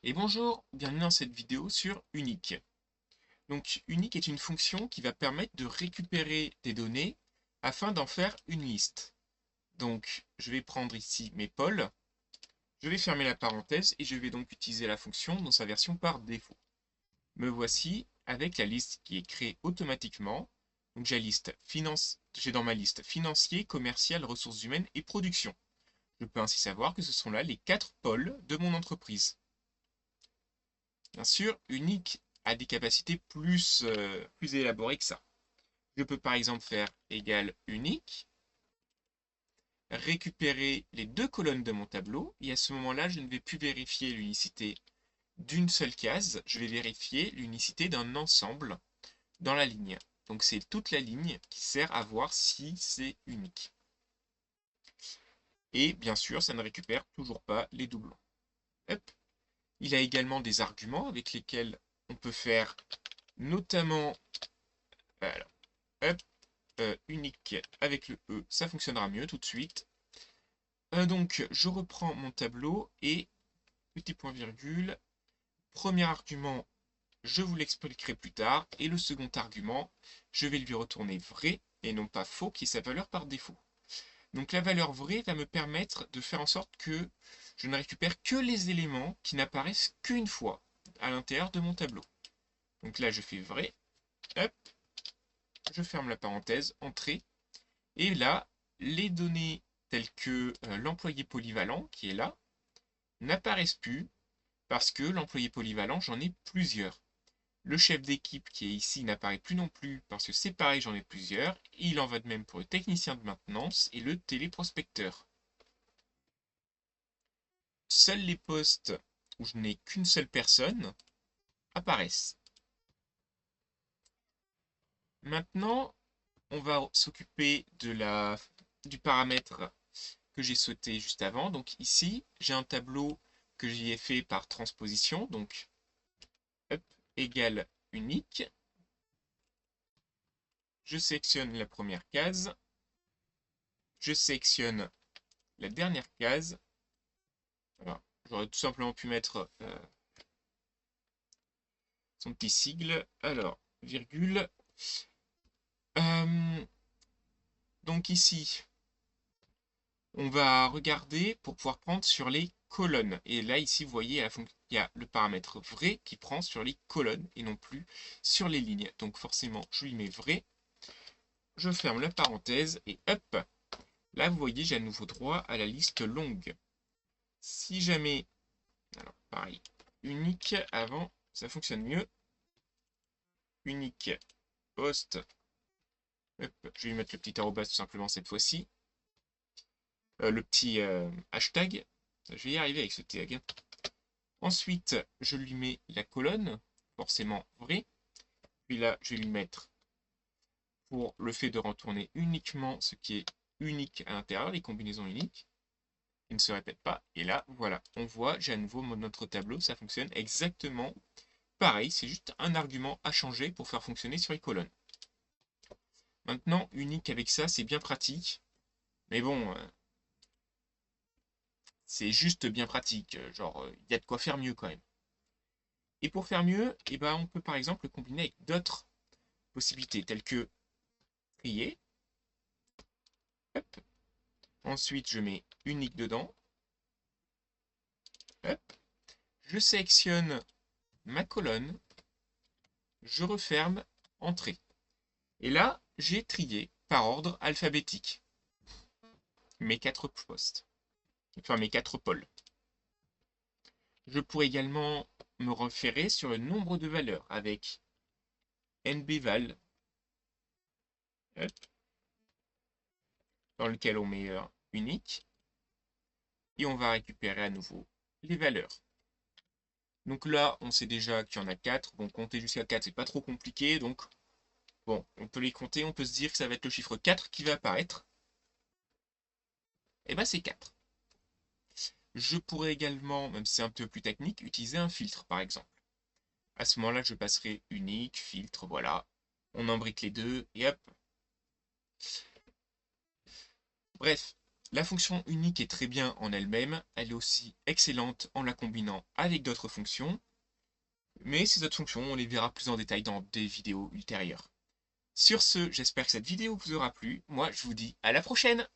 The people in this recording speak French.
Et bonjour, bienvenue dans cette vidéo sur unique. Donc unique est une fonction qui va permettre de récupérer des données afin d'en faire une liste. Donc je vais prendre ici mes pôles, je vais fermer la parenthèse et je vais donc utiliser la fonction dans sa version par défaut. Me voici avec la liste qui est créée automatiquement. Donc j'ai dans ma liste financier, commercial, ressources humaines et production. Je peux ainsi savoir que ce sont là les 4 pôles de mon entreprise. Bien sûr, unique a des capacités plus élaborées que ça. Je peux par exemple faire égal unique, récupérer les 2 colonnes de mon tableau, et à ce moment-là, je ne vais plus vérifier l'unicité d'une seule case, je vais vérifier l'unicité d'un ensemble dans la ligne. Donc c'est toute la ligne qui sert à voir si c'est unique. Et bien sûr, ça ne récupère toujours pas les doublons. Hop. Il a également des arguments avec lesquels on peut faire notamment alors, hop, unique avec le E, ça fonctionnera mieux tout de suite. Donc je reprends mon tableau et petit point virgule, premier argument, je vous l'expliquerai plus tard, et le second argument, je vais lui retourner vrai et non pas faux, qui est sa valeur par défaut. Donc la valeur vraie va me permettre de faire en sorte que je ne récupère que les éléments qui n'apparaissent qu'une fois à l'intérieur de mon tableau. Donc là je fais vrai, hop, je ferme la parenthèse, entrée, et là, les données telles que l'employé polyvalent, qui est là, n'apparaissent plus parce que l'employé polyvalent, j'en ai plusieurs. Le chef d'équipe qui est ici n'apparaît plus non plus parce que c'est pareil, j'en ai plusieurs. Il en va de même pour le technicien de maintenance et le téléprospecteur. Seuls les postes où je n'ai qu'une seule personne apparaissent. Maintenant, on va s'occuper du paramètre que j'ai sauté juste avant. Donc ici, j'ai un tableau que j'y ai fait par transposition. Donc, hop, égale unique. Je sélectionne la première case. Je sélectionne la dernière case. Alors, j'aurais tout simplement pu mettre son petit sigle. Alors, virgule. Euh, donc ici, on va regarder pour pouvoir prendre sur les colonnes. Et là, ici, vous voyez, il y a le paramètre vrai qui prend sur les colonnes et non plus sur les lignes. Donc forcément, je lui mets vrai. Je ferme la parenthèse et hop, là, vous voyez, j'ai à nouveau droit à la liste longue. Si jamais, alors pareil, unique avant, ça fonctionne mieux. Unique post, hop, je vais lui mettre le petit arrobas tout simplement cette fois-ci. Le petit hashtag, je vais y arriver avec ce tag. Ensuite, je lui mets la colonne, forcément vrai. Puis là, je vais lui mettre pour le fait de retourner uniquement ce qui est unique à l'intérieur, les combinaisons uniques, qui ne se répètent pas. Et là, voilà, on voit, j'ai à nouveau notre tableau, ça fonctionne exactement pareil. C'est juste un argument à changer pour faire fonctionner sur les colonnes. Maintenant, unique avec ça, c'est bien pratique. Mais bon, c'est juste bien pratique. Genre, il y a de quoi faire mieux quand même. Et pour faire mieux, eh ben, on peut par exemple le combiner avec d'autres possibilités, telles que trier. Hop. Ensuite, je mets unique dedans. Hop. Je sélectionne ma colonne. Je referme entrée. Et là, j'ai trié par ordre alphabétique mes 4 postes. Enfin, mes 4 pôles. Je pourrais également me référer sur le nombre de valeurs avec nbval, dans lequel on met unique, et on va récupérer à nouveau les valeurs. Donc là, on sait déjà qu'il y en a 4. Bon, compter jusqu'à 4, c'est pas trop compliqué. Donc, bon, on peut les compter. On peut se dire que ça va être le chiffre 4 qui va apparaître. Et bien, c'est 4. Je pourrais également, même si c'est un peu plus technique, utiliser un filtre, par exemple. À ce moment-là, je passerai unique, filtre, voilà. On imbrique les deux, et hop. Bref, La fonction unique est très bien en elle-même, elle est aussi excellente en la combinant avec d'autres fonctions, mais ces autres fonctions, on les verra plus en détail dans des vidéos ultérieures. Sur ce, j'espère que cette vidéo vous aura plu. Moi, je vous dis à la prochaine!